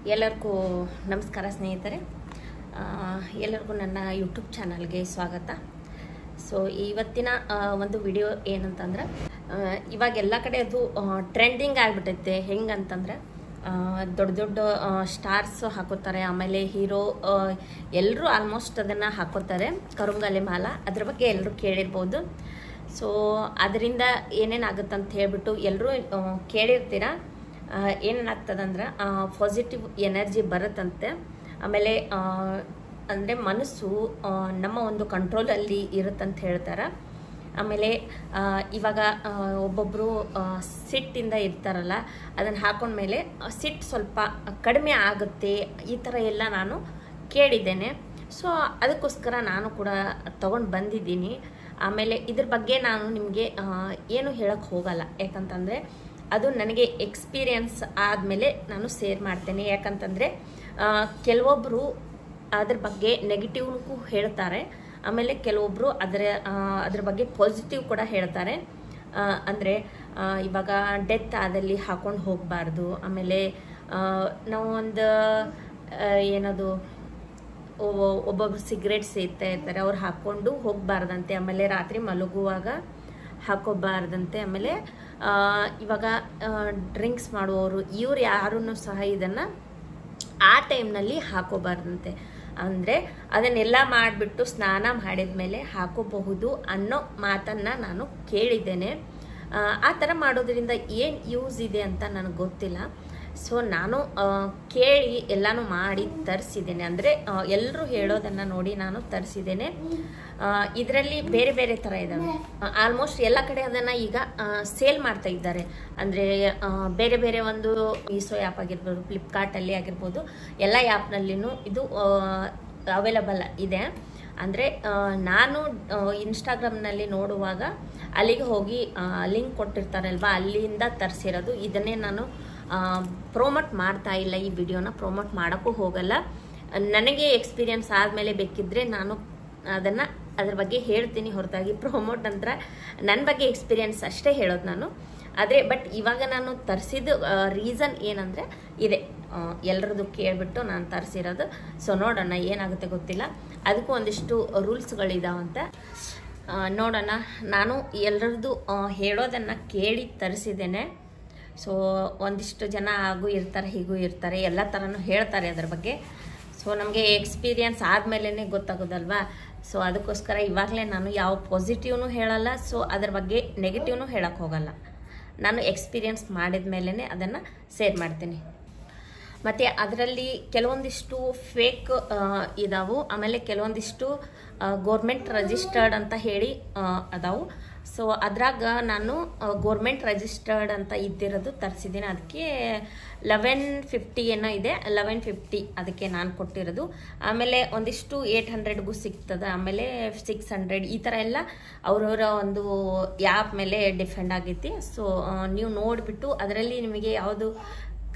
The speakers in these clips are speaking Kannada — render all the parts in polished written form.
ಎಲ್ಲರಿಗೂ ನಮಸ್ಕಾರ ಸ್ನೇಹಿತರೆ. ಎಲ್ಲರಿಗೂ ನನ್ನ ಯೂಟ್ಯೂಬ್ ಚಾನಲ್ಗೆ ಸ್ವಾಗತ. ಸೊ ಇವತ್ತಿನ ಒಂದು ವಿಡಿಯೋ ಏನಂತಂದ್ರೆ, ಇವಾಗ ಎಲ್ಲ ಕಡೆ ಅದು ಟ್ರೆಂಡಿಂಗ್ ಆಗಿಬಿಟ್ಟೈತೆ. ಹೆಂಗಂತಂದ್ರೆ ದೊಡ್ಡ ದೊಡ್ಡ ಸ್ಟಾರ್ಸ್ ಹಾಕೋತಾರೆ, ಆಮೇಲೆ ಹೀರೋ ಎಲ್ಲರೂ ಆಲ್ಮೋಸ್ಟ್ ಅದನ್ನು ಹಾಕೋತಾರೆ, ಕರುಂಗಲೆ ಮಾಲ. ಅದ್ರ ಬಗ್ಗೆ ಎಲ್ಲರೂ ಕೇಳಿರ್ಬೋದು. ಸೊ ಅದರಿಂದ ಏನೇನಾಗುತ್ತಂತ ಹೇಳ್ಬಿಟ್ಟು ಎಲ್ಲರೂ ಕೇಳಿರ್ತೀರ. ಏನೇನಾಗ್ತದಂದ್ರೆ ಪಾಸಿಟಿವ್ ಎನರ್ಜಿ ಬರುತ್ತಂತೆ. ಆಮೇಲೆ ಅಂದರೆ ಮನಸ್ಸು ನಮ್ಮ ಒಂದು ಕಂಟ್ರೋಲಲ್ಲಿ ಇರುತ್ತಂತ ಹೇಳ್ತಾರೆ. ಆಮೇಲೆ ಇವಾಗ ಒಬ್ಬೊಬ್ಬರು ಸಿಟ್ಟಿಂದ ಇರ್ತಾರಲ್ಲ, ಅದನ್ನು ಹಾಕೊಂಡ್ಮೇಲೆ ಸಿಟ್ಟು ಸ್ವಲ್ಪ ಕಡಿಮೆ ಆಗುತ್ತೆ, ಈ ಥರ ಎಲ್ಲ ನಾನು ಕೇಳಿದ್ದೇನೆ. ಸೊ ಅದಕ್ಕೋಸ್ಕರ ನಾನು ಕೂಡ ತೊಗೊಂಡು ಬಂದಿದ್ದೀನಿ. ಆಮೇಲೆ ಇದ್ರ ಬಗ್ಗೆ ನಾನು ನಿಮಗೆ ಏನು ಹೇಳಕ್ಕೆ ಹೋಗಲ್ಲ, ಯಾಕಂತಂದರೆ ಅದು ನನಗೆ ಎಕ್ಸ್ಪೀರಿಯನ್ಸ್ ಆದಮೇಲೆ ನಾನು ಶೇರ್ ಮಾಡ್ತೇನೆ. ಯಾಕಂತಂದರೆ ಕೆಲವೊಬ್ಬರು ಅದ್ರ ಬಗ್ಗೆ ನೆಗೆಟಿವ್ಗೂ ಹೇಳ್ತಾರೆ, ಆಮೇಲೆ ಕೆಲವೊಬ್ಬರು ಅದ್ರ ಬಗ್ಗೆ ಪಾಸಿಟಿವ್ ಕೂಡ ಹೇಳ್ತಾರೆ. ಅಂದರೆ ಇವಾಗ ಡೆತ್ ಆದಲ್ಲಿ ಹಾಕೊಂಡು ಹೋಗಬಾರ್ದು, ಆಮೇಲೆ ನಾವು ಒಂದು ಏನದು ಒಬ್ಬೊಬ್ರು ಸಿಗರೇಟ್ ಸೇರ್ತಾ ಇರ್ತಾರೆ, ಅವ್ರು ಹಾಕ್ಕೊಂಡು ಹೋಗಬಾರ್ದಂತೆ. ಆಮೇಲೆ ರಾತ್ರಿ ಮಲಗುವಾಗ ಹಾಕೋಬಾರ್ದಂತೆ. ಆಮೇಲೆ ಇವಾಗ ಡ್ರಿಂಕ್ಸ್ ಮಾಡುವವರು ಇವ್ರು ಯಾರೂ ಸಹ ಇದನ್ನು ಆ ಟೈಮ್ನಲ್ಲಿ ಹಾಕೋಬಾರ್ದಂತೆ. ಅಂದರೆ ಅದನ್ನೆಲ್ಲ ಮಾಡಿಬಿಟ್ಟು ಸ್ನಾನ ಮಾಡಿದ ಮೇಲೆ ಹಾಕೋಬಹುದು ಅನ್ನೋ ಮಾತನ್ನು ನಾನು ಕೇಳಿದ್ದೇನೆ. ಆ ಥರ ಮಾಡೋದ್ರಿಂದ ಏನು ಯೂಸ್ ಇದೆ ಅಂತ ನನಗೆ ಗೊತ್ತಿಲ್ಲ. ಸೊ ನಾನು ಕೇಳಿ ಎಲ್ಲನೂ ಮಾಡಿ ತರಿಸಿದ್ದೇನೆ. ಅಂದರೆ ಎಲ್ಲರೂ ಹೇಳೋದನ್ನು ನೋಡಿ ನಾನು ತರಿಸಿದ್ದೇನೆ. ಇದರಲ್ಲಿ ಬೇರೆ ಬೇರೆ ಥರ ಇದ್ದಾವೆ. ಆಲ್ಮೋಸ್ಟ್ ಎಲ್ಲ ಕಡೆ ಅದನ್ನು ಈಗ ಸೇಲ್ ಮಾಡ್ತಾ ಇದ್ದಾರೆ. ಅಂದರೆ ಬೇರೆ ಬೇರೆ ಒಂದು ಮೀಶೋ ಆ್ಯಪ್ ಆಗಿರ್ಬೋದು, ಫ್ಲಿಪ್ಕಾರ್ಟಲ್ಲಿ ಆಗಿರ್ಬೋದು, ಎಲ್ಲ ಆ್ಯಪ್ನಲ್ಲಿನೂ ಇದು ಅವೈಲಬಲ್ ಇದೆ. ಅಂದರೆ ನಾನು ಇನ್ಸ್ಟಾಗ್ರಾಮ್ನಲ್ಲಿ ನೋಡುವಾಗ ಅಲ್ಲಿಗೆ ಹೋಗಿ ಲಿಂಕ್ ಕೊಟ್ಟಿರ್ತಾರಲ್ವ, ಅಲ್ಲಿಂದ ತರಿಸಿರೋದು. ಇದನ್ನೇ ನಾನು ಪ್ರೊಮೋಟ್ ಮಾಡ್ತಾ ಇಲ್ಲ, ಈ ವಿಡಿಯೋನ ಪ್ರೊಮೋಟ್ ಮಾಡೋಕ್ಕೂ ಹೋಗಲ್ಲ. ನನಗೆ ಎಕ್ಸ್ಪೀರಿಯನ್ಸ್ ಆದಮೇಲೆ ಬೇಕಿದ್ದರೆ ನಾನು ಅದನ್ನು ಅದ್ರ ಬಗ್ಗೆ ಹೇಳ್ತೀನಿ, ಹೊರತಾಗಿ ಪ್ರೊಮೋಟ್ ಅಂದ್ರೆ ನನ್ನ ಬಗ್ಗೆ ಎಕ್ಸ್ಪೀರಿಯನ್ಸ್ ಅಷ್ಟೇ ಹೇಳೋದು ನಾನು. ಆದರೆ ಬಟ್ ಇವಾಗ ನಾನು ತರಿಸಿದ ರೀಸನ್ ಏನಂದರೆ ಇದೆ, ಎಲ್ಲರದ್ದು ಕೇಳಿಬಿಟ್ಟು ನಾನು ತರಿಸಿರೋದು. ಸೊ ನೋಡೋಣ ಏನಾಗುತ್ತೆ ಗೊತ್ತಿಲ್ಲ, ಅದಕ್ಕೂ ಒಂದಿಷ್ಟು ರೂಲ್ಸ್ಗಳಿದಾವಂತ ನೋಡೋಣ. ನಾನು ಎಲ್ಲರದ್ದು ಹೇಳೋದನ್ನು ಕೇಳಿ ತರಿಸಿದ್ದೇನೆ. ಸೊ ಒಂದಿಷ್ಟು ಜನ ಹಾಗೂ ಇರ್ತಾರೆ, ಹೀಗೂ ಇರ್ತಾರೆ, ಎಲ್ಲ ಥರನೂ ಹೇಳ್ತಾರೆ ಅದ್ರ ಬಗ್ಗೆ. ಸೊ ನಮಗೆ ಎಕ್ಸ್ಪೀರಿಯನ್ಸ್ ಆದಮೇಲೆ ಗೊತ್ತಾಗೋದಲ್ವಾ. ಸೊ ಅದಕ್ಕೋಸ್ಕರ ಇವಾಗಲೇ ನಾನು ಯಾವ ಪಾಸಿಟಿವ್ನೂ ಹೇಳಲ್ಲ, ಸೊ ಅದ್ರ ಬಗ್ಗೆ ನೆಗೆಟಿವ್ನೂ ಹೇಳಕ್ಕೆ ಹೋಗಲ್ಲ. ನಾನು ಎಕ್ಸ್ಪೀರಿಯನ್ಸ್ ಮಾಡಿದ ಮೇಲೇ ಅದನ್ನು ಶೇರ್ ಮಾಡ್ತೀನಿ. ಮತ್ತು ಅದರಲ್ಲಿ ಕೆಲವೊಂದಿಷ್ಟು ಫೇಕ್ ಇದಾವು, ಆಮೇಲೆ ಕೆಲವೊಂದಿಷ್ಟು ಗೋರ್ಮೆಂಟ್ ರಿಜಿಸ್ಟರ್ಡ್ ಅಂತ ಹೇಳಿ ಅದಾವು. ಸೊ ಅದ್ರಾಗ ನಾನು ಗೋರ್ಮೆಂಟ್ ರಿಜಿಸ್ಟರ್ಡ್ ಅಂತ ಇದ್ದಿರೋದು ತರಿಸಿದ್ದೀನಿ. ಅದಕ್ಕೆ 1150 ಏನೋ ಇದೆ, 1150 ಅದಕ್ಕೆ ನಾನು ಕೊಟ್ಟಿರೋದು. ಆಮೇಲೆ ಒಂದಿಷ್ಟು 800ಗೂ ಸಿಗ್ತದೆ, ಆಮೇಲೆ 600 ಈ ಥರ ಎಲ್ಲ ಅವರವರ ಒಂದು ಆ್ಯಪ್ ಮೇಲೆ ಡಿಪೆಂಡ್ ಆಗೈತಿ. ಸೊ ನೀವು ನೋಡಿಬಿಟ್ಟು ಅದರಲ್ಲಿ ನಿಮಗೆ ಯಾವುದು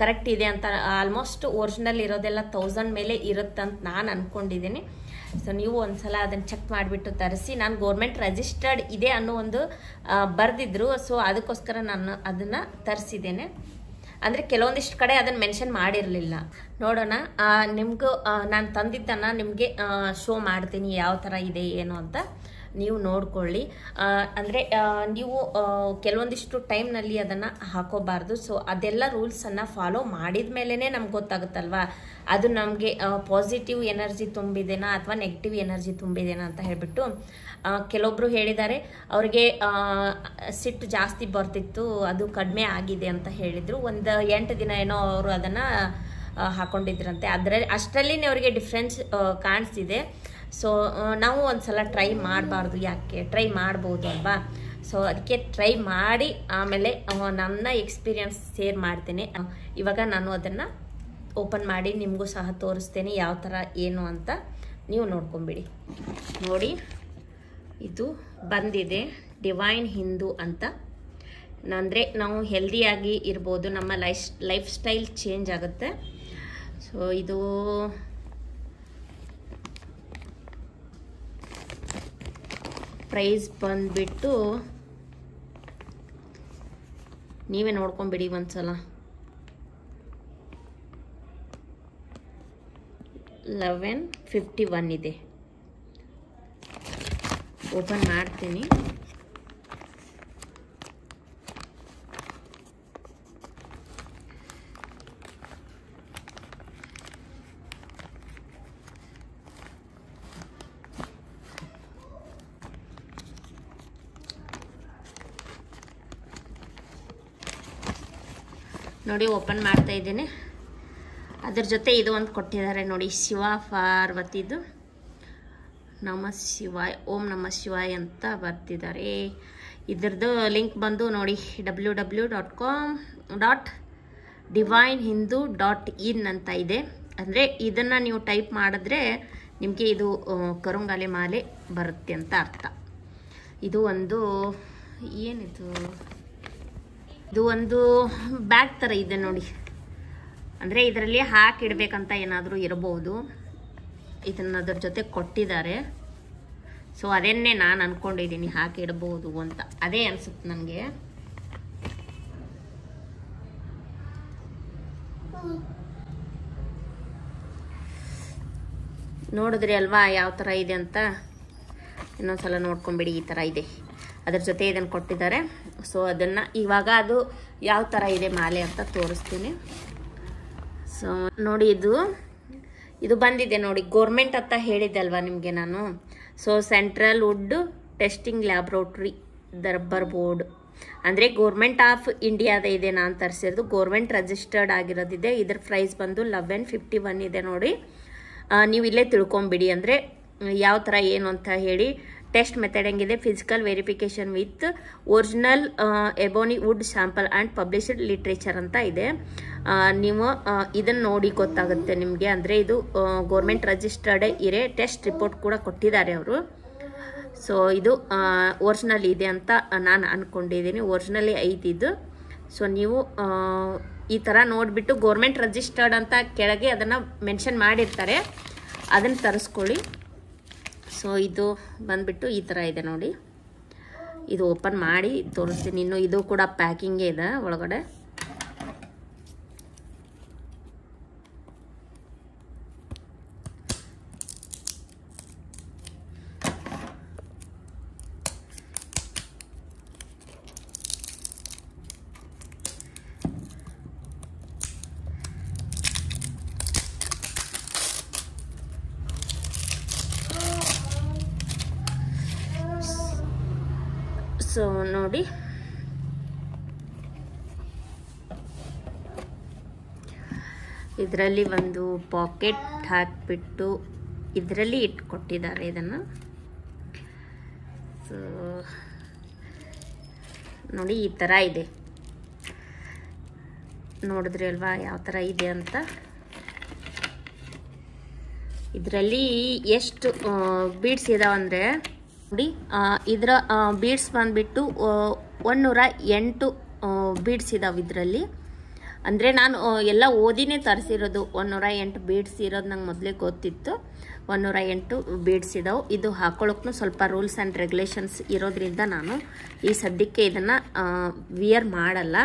ಕರೆಕ್ಟ್ ಇದೆ ಅಂತ, ಆಲ್ಮೋಸ್ಟ್ ಒರಿಜಿನಲ್ ಇರೋದೆಲ್ಲ 1000 ಮೇಲೆ ಇರುತ್ತಂತ ನಾನು ಅಂದ್ಕೊಂಡಿದ್ದೀನಿ. ಸೊ ನೀವು ಒಂದ್ಸಲ ಅದನ್ನು ಚೆಕ್ ಮಾಡಿಬಿಟ್ಟು ತರಿಸಿ. ನಾನು ಗೋರ್ಮೆಂಟ್ ರಿಜಿಸ್ಟರ್ಡ್ ಇದೆ ಅನ್ನೋ ಒಂದು ಬರೆದಿದ್ರು, ಸೊ ಅದಕ್ಕೋಸ್ಕರ ನಾನು ಅದನ್ನು ತರಿಸಿದ್ದೇನೆ. ಅಂದರೆ ಕೆಲವೊಂದಿಷ್ಟು ಕಡೆ ಅದನ್ನು ಮೆನ್ಷನ್ ಮಾಡಿರಲಿಲ್ಲ. ನೋಡೋಣ, ನಿಮಗೂ ನಾನು ತಂದಿದ್ದನ್ನು ನಿಮಗೆ ಶೋ ಮಾಡ್ತೀನಿ ಯಾವ ಥರ ಇದೆ ಏನು ಅಂತ, ನೀವು ನೋಡ್ಕೊಳ್ಳಿ. ಅಂದರೆ ನೀವು ಕೆಲವೊಂದಿಷ್ಟು ಟೈಮ್ನಲ್ಲಿ ಅದನ್ನು ಹಾಕೋಬಾರ್ದು. ಸೊ ಅದೆಲ್ಲ ರೂಲ್ಸನ್ನು ಫಾಲೋ ಮಾಡಿದ ಮೇಲೇ ನಮ್ಗೆ ಗೊತ್ತಾಗುತ್ತಲ್ವ, ಅದು ನಮಗೆ ಪಾಸಿಟಿವ್ ಎನರ್ಜಿ ತುಂಬಿದೆನಾ ಅಥವಾ ನೆಗೆಟಿವ್ ಎನರ್ಜಿ ತುಂಬಿದೆನಾ ಅಂತ ಹೇಳ್ಬಿಟ್ಟು. ಕೆಲವೊಬ್ಬರು ಹೇಳಿದ್ದಾರೆ ಅವ್ರಿಗೆ ಸಿಟ್ಟು ಜಾಸ್ತಿ ಬರ್ತಿತ್ತು, ಅದು ಕಡಿಮೆ ಆಗಿದೆ ಅಂತ ಹೇಳಿದರು. ಒಂದು 8 ದಿನ ಏನೋ ಅವರು ಅದನ್ನು ಹಾಕೊಂಡಿದ್ರಂತೆ. ಅಷ್ಟರಲ್ಲಿ ಅವ್ರಿಗೆ ಡಿಫ್ರೆನ್ಸ್ ಕಾಣಿಸ್ತಿದೆ. ಸೊ ನಾವು ಒಂದ್ಸಲ ಟ್ರೈ ಮಾಡಬಾರ್ದು, ಯಾಕೆ ಟ್ರೈ ಮಾಡ್ಬೋದು ಅಲ್ವಾ. ಸೊ ಅದಕ್ಕೆ ಟ್ರೈ ಮಾಡಿ ಆಮೇಲೆ ನನ್ನ ಎಕ್ಸ್ಪೀರಿಯನ್ಸ್ ಶೇರ್ ಮಾಡ್ತೇನೆ. ಇವಾಗ ನಾನು ಅದನ್ನು ಓಪನ್ ಮಾಡಿ ನಿಮಗೂ ಸಹ ತೋರಿಸ್ತೇನೆ ಯಾವ ಥರ ಏನು ಅಂತ, ನೀವು ನೋಡ್ಕೊಂಬಿಡಿ. ನೋಡಿ, ಇದು ಬಂದಿದೆ ಡಿವೈನ್ ಹಿಂದೂ ಅಂತ. ಅಂದರೆ ನಾವು ಹೆಲ್ದಿಯಾಗಿ ಇರ್ಬೋದು, ನಮ್ಮ ಲೈಫ್ ಸ್ಟೈಲ್ ಚೇಂಜ್ ಆಗುತ್ತೆ. ಸೊ ಇದು ಪ್ರೈಸ್ ಬಂದುಬಿಟ್ಟು ನೀವೇ ನೋಡ್ಕೊಂಬಿಡಿ ಒಂದ್ಸಲ. 1151 ಇದೆ. ಓಪನ್ ಮಾಡ್ತೀನಿ. ನೋಡಿ ಓಪನ್ ಮಾಡ್ತಾ ಇದ್ದೀನಿ. ಅದ್ರ ಜೊತೆ ಇದು ಒಂದು ಕೊಟ್ಟಿದ್ದಾರೆ ನೋಡಿ, ಶಿವ ಪಾರ್ವತಿದು ನಮ ಶಿವಾಯ್, ಓಂ ನಮ ಶಿವಾಯ್ ಅಂತ ಬರ್ತಿದ್ದಾರೆ. ಇದ್ರದ್ದು ಲಿಂಕ್ ಬಂದು ನೋಡಿ www.divinehindu.in ಅಂತ ಇದೆ. ಅಂದರೆ ಇದನ್ನು ನೀವು ಟೈಪ್ ಮಾಡಿದ್ರೆ ನಿಮಗೆ ಇದು ಕರುಂಗಾಲಿ ಮಾಲೆ ಬರುತ್ತೆ ಅಂತ ಅರ್ಥ. ಇದು ಒಂದು ಏನಿದು, ಇದು ಒಂದು ಬ್ಯಾಗ್ ಥರ ಇದೆ ನೋಡಿ. ಅಂದರೆ ಇದರಲ್ಲಿ ಹಾಕಿಡ್ಬೇಕಂತ ಏನಾದರೂ ಇರಬಹುದು. ಇದನ್ನು ಅದ್ರ ಜೊತೆ ಕೊಟ್ಟಿದ್ದಾರೆ. ಸೊ ಅದನ್ನೇ ನಾನು ಅಂದ್ಕೊಂಡಿದ್ದೀನಿ ಹಾಕಿಡ್ಬೋದು ಅಂತ. ಅದೇ ಅನಿಸುತ್ತೆ ನನಗೆ. ನೋಡಿದ್ರಿ ಅಲ್ವಾ ಯಾವ ಥರ ಇದೆ ಅಂತ. ಇನ್ನೊಂದ್ಸಲ ನೋಡ್ಕೊಂಬಿಡಿ. ಈ ಥರ ಇದೆ, ಅದ್ರ ಜೊತೆ ಇದನ್ನು ಕೊಟ್ಟಿದ್ದಾರೆ. ಸೊ ಅದನ್ನು ಇವಾಗ ಅದು ಯಾವ ಥರ ಇದೆ ಮಾಲೆ ಅಂತ ತೋರಿಸ್ತೀನಿ. ಸೊ ನೋಡಿ, ಇದು ಬಂದಿದೆ ನೋಡಿ, ಗೋರ್ಮೆಂಟ್ ಅಂತ ಹೇಳಿದ್ದಲ್ವ ನಿಮಗೆ ನಾನು. So central wood testing laboratory ದರ್ಬರ್ ಬೋರ್ಡ್, ಅಂದರೆ ಗೋರ್ಮೆಂಟ್ ಆಫ್ ಇಂಡಿಯಾದ ಇದೆ ನಾನು ತರಿಸಿರೋದು. Government registered ಆಗಿರೋದಿದೆ. ಇದ್ರ ಪ್ರೈಸ್ ಬಂದು 1151 ಇದೆ ನೋಡಿ. ನೀವು ಇಲ್ಲೇ ತಿಳ್ಕೊಂಬಿಡಿ ಅಂದರೆ ಯಾವ ಥರ ಏನು ಅಂತ ಹೇಳಿ. ಟೆಸ್ಟ್ ಮೆಥಡ್ ಹೆಂಗಿದೆ, physical verification with original ebony wood sample and published literature ಅಂತ ಇದೆ. ನೀವು ಇದನ್ನು ನೋಡಿ ಗೊತ್ತಾಗುತ್ತೆ ನಿಮಗೆ. ಅಂದರೆ ಇದು ಗೋರ್ಮೆಂಟ್ ರಿಜಿಸ್ಟರ್ಡೇ ಇರೆ. ಟೆಸ್ಟ್ ರಿಪೋರ್ಟ್ ಕೂಡ ಕೊಟ್ಟಿದ್ದಾರೆ ಅವರು. ಸೊ ಇದು ಒರಿಜಿನಲ್ ಇದೆ ಅಂತ ನಾನು ಅಂದ್ಕೊಂಡಿದ್ದೀನಿ. ಒರಿಜಿನಲಿ ಐತಿದ್ದು. ಸೊ ನೀವು ಈ ಥರ ನೋಡಿಬಿಟ್ಟು ಗೋರ್ಮೆಂಟ್ ರಿಜಿಸ್ಟರ್ಡ್ ಅಂತ ಕೆಳಗೆ ಅದನ್ನು ಮೆನ್ಷನ್ ಮಾಡಿರ್ತಾರೆ, ಅದನ್ನು ತರಿಸ್ಕೊಳ್ಳಿ. ಸೊ ಇದು ಬಂದುಬಿಟ್ಟು ಈ ಥರ ಇದೆ ನೋಡಿ. ಇದು ಓಪನ್ ಮಾಡಿ ತೋರಿಸ್ತೀನಿ. ಇನ್ನು ಇದು ಕೂಡ ಪ್ಯಾಕಿಂಗೇ ಇದೆ ಒಳಗಡೆ. ಸೊ ನೋಡಿ, ಇದರಲ್ಲಿ ಒಂದು ಪಾಕೆಟ್ ಹಾಕಿಬಿಟ್ಟು ಇದರಲ್ಲಿ ಇಟ್ಕೊಟ್ಟಿದ್ದಾರೆ ಇದನ್ನು. ಸೊ ನೋಡಿ ಈ ಥರ ಇದೆ. ನೋಡಿದ್ರಿ ಅಲ್ವಾ ಯಾವ ಥರ ಇದೆ ಅಂತ. ಇದರಲ್ಲಿ ಎಷ್ಟು ಬೀಡ್ಸ್ ಇದಾವಂದರೆ ನೋಡಿ, ಇದರ ಬೀಡ್ಸ್ ಬಂದುಬಿಟ್ಟು 108 ಬೀಡ್ಸ್ ಇದಾವೆ ಇದರಲ್ಲಿ. ಅಂದರೆ ನಾನು ಎಲ್ಲ ಓದಿನೇ ತರಿಸಿರೋದು. 108 ಬೀಡ್ಸ್ ಇರೋದು ನಂಗೆ ಮೊದಲೇ ಗೊತ್ತಿತ್ತು. 108 ಬೀಡ್ಸ್ ಇದಾವೆ. ಇದು ಹಾಕೊಳ್ಳೋಕ್ಕೂ ಸ್ವಲ್ಪ ರೂಲ್ಸ್ ಆ್ಯಂಡ್ ರೆಗ್ಯುಲೇಷನ್ಸ್ ಇರೋದ್ರಿಂದ ನಾನು ಈ ಸದ್ಯಕ್ಕೆ ಇದನ್ನು ವಿಯರ್ ಮಾಡಲ್ಲ.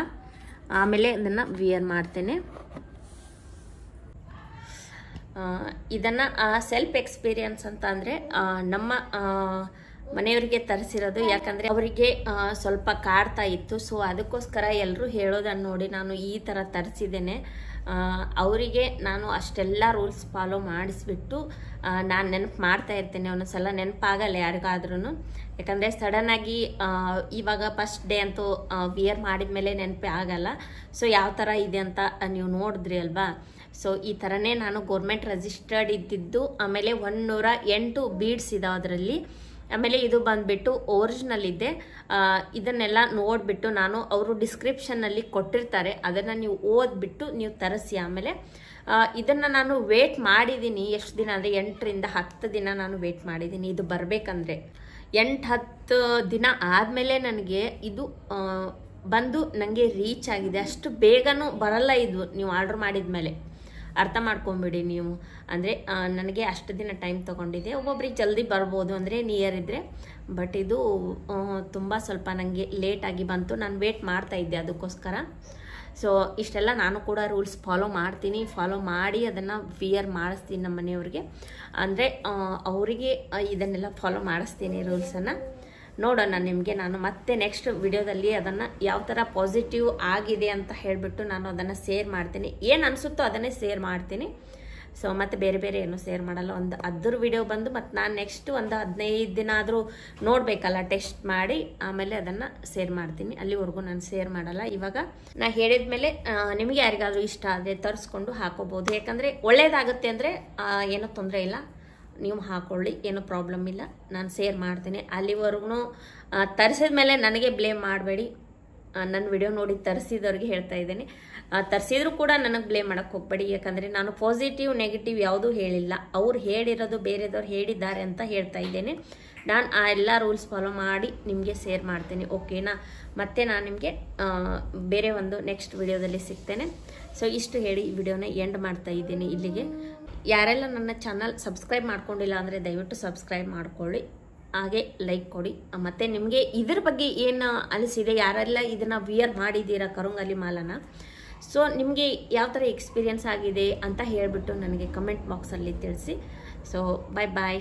ಆಮೇಲೆ ಇದನ್ನು ವಿಯರ್ ಮಾಡ್ತೇನೆ. ಇದನ್ನು ಸೆಲ್ಫ್ ಎಕ್ಸ್ಪೀರಿಯನ್ಸ್ ಅಂತ ಅಂದರೆ ನಮ್ಮ ಮನೆಯವರಿಗೆ ತರಿಸಿರೋದು. ಯಾಕಂದರೆ ಅವರಿಗೆ ಸ್ವಲ್ಪ ಕಾಡ್ತಾ ಇತ್ತು. ಸೊ ಅದಕ್ಕೋಸ್ಕರ ಎಲ್ಲರೂ ಹೇಳೋದನ್ನು ನೋಡಿ ನಾನು ಈ ಥರ ತರಿಸಿದ್ದೇನೆ. ಅವರಿಗೆ ನಾನು ಅಷ್ಟೆಲ್ಲ ರೂಲ್ಸ್ ಫಾಲೋ ಮಾಡಿಸ್ಬಿಟ್ಟು ನಾನು ನೆನಪು ಮಾಡ್ತಾ ಇರ್ತೇನೆ. ಒಂದೊಂದ್ಸಲ ನೆನಪಾಗಲ್ಲ ಯಾರಿಗಾದ್ರೂ. ಯಾಕಂದರೆ ಸಡನ್ನಾಗಿ ಇವಾಗ ಫಸ್ಟ್ ಡೇ ಅಂತೂ ವಿಯರ್ ಮಾಡಿದ ಮೇಲೆ ನೆನಪೇ ಆಗಲ್ಲ. ಸೊ ಯಾವ ಥರ ಇದೆ ಅಂತ ನೀವು ನೋಡಿದ್ರಿ ಅಲ್ವಾ. ಸೊ ಈ ಥರನೇ ನಾನು ಗೋರ್ಮೆಂಟ್ ರಿಜಿಸ್ಟರ್ಡ್ ಇದ್ದಿದ್ದು. ಆಮೇಲೆ 108 ಬೀಡ್ಸ್ ಇದಾವೆ ಅದರಲ್ಲಿ. ಆಮೇಲೆ ಇದು ಬಂದುಬಿಟ್ಟು ಒರಿಜಿನಲ್ ಇದೆ. ಇದನ್ನೆಲ್ಲ ನೋಡಿಬಿಟ್ಟು ನಾನು ಅವರು ಡಿಸ್ಕ್ರಿಪ್ಷನ್ನಲ್ಲಿ ಕೊಟ್ಟಿರ್ತಾರೆ, ಅದನ್ನು ನೀವು ಓದ್ಬಿಟ್ಟು ನೀವು ತರಿಸಿ. ಆಮೇಲೆ ಇದನ್ನು ನಾನು ವೇಟ್ ಮಾಡಿದ್ದೀನಿ. ಎಷ್ಟು ದಿನ ಅಂದರೆ 8 ರಿಂದ 10 ದಿನ ನಾನು ವೇಟ್ ಮಾಡಿದ್ದೀನಿ ಇದು ಬರಬೇಕಂದ್ರೆ. 8-10 ದಿನ ಆದಮೇಲೆ ನನಗೆ ಇದು ಬಂದು ನನಗೆ ರೀಚ್ ಆಗಿದೆ. ಅಷ್ಟು ಬೇಗನೂ ಬರಲ್ಲ ಇದು ನೀವು ಆರ್ಡ್ರ್ ಮಾಡಿದ ಮೇಲೆ. ಅರ್ಥ ಮಾಡ್ಕೊಂಬಿಡಿ ನೀವು. ಅಂದರೆ ನನಗೆ ಅಷ್ಟು ದಿನ ಟೈಮ್ ತೊಗೊಂಡಿದೆ. ಒಬ್ಬೊಬ್ರಿಗೆ ಜಲ್ದಿ ಬರ್ಬೋದು ಅಂದರೆ ನಿಯರ್ ಇದ್ದರೆ. ಬಟ್ ಇದು ತುಂಬ ಸ್ವಲ್ಪ ನನಗೆ ಲೇಟಾಗಿ ಬಂತು. ನಾನು ವೇಟ್ ಮಾಡ್ತಾ ಇದ್ದೆ ಅದಕ್ಕೋಸ್ಕರ. ಸೊ ಇಷ್ಟೆಲ್ಲ ನಾನು ಕೂಡ ರೂಲ್ಸ್ ಫಾಲೋ ಮಾಡಿ ಅದನ್ನು ವಿಯರ್ ಮಾಡಿಸ್ತೀನಿ ನಮ್ಮ ಮನೆಯವ್ರಿಗೆ. ಅಂದರೆ ಅವರಿಗೆ ಇದನ್ನೆಲ್ಲ ಫಾಲೋ ಮಾಡಿಸ್ತೀನಿ ರೂಲ್ಸನ್ನು. ನೋಡೋಣ ನಿಮಗೆ ನಾನು ಮತ್ತೆ ನೆಕ್ಸ್ಟ್ ವಿಡಿಯೋದಲ್ಲಿ ಅದನ್ನು ಯಾವ ಥರ ಪಾಸಿಟಿವ್ ಆಗಿದೆ ಅಂತ ಹೇಳಿಬಿಟ್ಟು ನಾನು ಅದನ್ನು ಶೇರ್ ಮಾಡ್ತೀನಿ. ಏನು ಅನಿಸುತ್ತೋ ಅದನ್ನೇ ಶೇರ್ ಮಾಡ್ತೀನಿ. ಸೊ ಮತ್ತು ಬೇರೆ ಏನು ಶೇರ್ ಮಾಡಲ್ಲ. ಒಂದು ಅದ್ರ ವಿಡಿಯೋ ಬಂದು ಮತ್ತು ನಾನು ನೆಕ್ಸ್ಟ್ ಒಂದು 15 ದಿನ ಆದರೂ ನೋಡಬೇಕಲ್ಲ, ಟೆಸ್ಟ್ ಮಾಡಿ ಆಮೇಲೆ ಅದನ್ನು ಶೇರ್ ಮಾಡ್ತೀನಿ. ಅಲ್ಲಿವರೆಗೂ ನಾನು ಶೇರ್ ಮಾಡಲ್ಲ. ಇವಾಗ ನಾ ಹೇಳಿದ್ಮೇಲೆ ನಿಮಗೆ ಯಾರಿಗಾದ್ರೂ ಇಷ್ಟ ಆದರೆ ತರಿಸ್ಕೊಂಡು ಹಾಕೋಬೋದು. ಯಾಕಂದರೆ ಒಳ್ಳೇದಾಗುತ್ತೆ ಅಂದರೆ ಏನೂ ತೊಂದರೆ ಇಲ್ಲ, ನೀವು ಹಾಕೊಳ್ಳಿ, ಏನೂ ಪ್ರಾಬ್ಲಮ್ ಇಲ್ಲ. ನಾನು ಶೇರ್ ಮಾಡ್ತೀನಿ. ಅಲ್ಲಿವರೆಗೂ ತರಿಸಿದ ಮೇಲೆ ನನಗೆ ಬ್ಲೇಮ್ ಮಾಡಬೇಡಿ. ನನ್ನ ವಿಡಿಯೋ ನೋಡಿ ತರಿಸಿದವ್ರಿಗೆ ಹೇಳ್ತಾ ಇದ್ದೀನಿ. ತರಿಸಿದ್ರು ಕೂಡ ನನಗೆ ಬ್ಲೇಮ್ ಮಾಡೋಕ್ಕೆ ಹೋಗ್ಬೇಡಿ. ಯಾಕಂದರೆ ನಾನು ಪಾಸಿಟಿವ್ ನೆಗೆಟಿವ್ ಯಾವುದೂ ಹೇಳಿಲ್ಲ. ಅವ್ರು ಹೇಳಿರೋದು ಬೇರೆದವ್ರು ಹೇಳಿದ್ದಾರೆ ಅಂತ ಹೇಳ್ತಾ ಇದ್ದೇನೆ. ನಾನು ಆ ಎಲ್ಲ ರೂಲ್ಸ್ ಫಾಲೋ ಮಾಡಿ ನಿಮಗೆ ಶೇರ್ ಮಾಡ್ತೀನಿ. ಓಕೆನಾ? ಮತ್ತೆ ನಾನು ನಿಮಗೆ ಬೇರೆ ಒಂದು ನೆಕ್ಸ್ಟ್ ವಿಡಿಯೋದಲ್ಲಿ ಸಿಗ್ತೇನೆ. ಸೊ ಇಷ್ಟು ಹೇಳಿ ಈ ವಿಡಿಯೋನ ಎಂಡ್ ಮಾಡ್ತಾ ಇದ್ದೀನಿ ಇಲ್ಲಿಗೆ. ಯಾರೆಲ್ಲ ನನ್ನ ಚಾನಲ್ ಸಬ್ಸ್ಕ್ರೈಬ್ ಮಾಡ್ಕೊಂಡಿಲ್ಲ ಅಂದರೆ ದಯವಿಟ್ಟು ಸಬ್ಸ್ಕ್ರೈಬ್ ಮಾಡ್ಕೊಳ್ಳಿ, ಹಾಗೆ ಲೈಕ್ ಕೊಡಿ. ಮತ್ತು ನಿಮಗೆ ಇದ್ರ ಬಗ್ಗೆ ಏನು ಅನಿಸಿದೆ, ಯಾರೆಲ್ಲ ಇದನ್ನು ವಿಯರ್ ಮಾಡಿದ್ದೀರಾ ಕರಂಗಾಲಿ ಮಾಲನ, ಸೊ ನಿಮಗೆ ಯಾವ ಥರ ಎಕ್ಸ್ಪೀರಿಯನ್ಸ್ ಆಗಿದೆ ಅಂತ ಹೇಳಿಬಿಟ್ಟು ನನಗೆ ಕಮೆಂಟ್ ಬಾಕ್ಸಲ್ಲಿ ತಿಳಿಸಿ. ಸೊ ಬಾಯ್.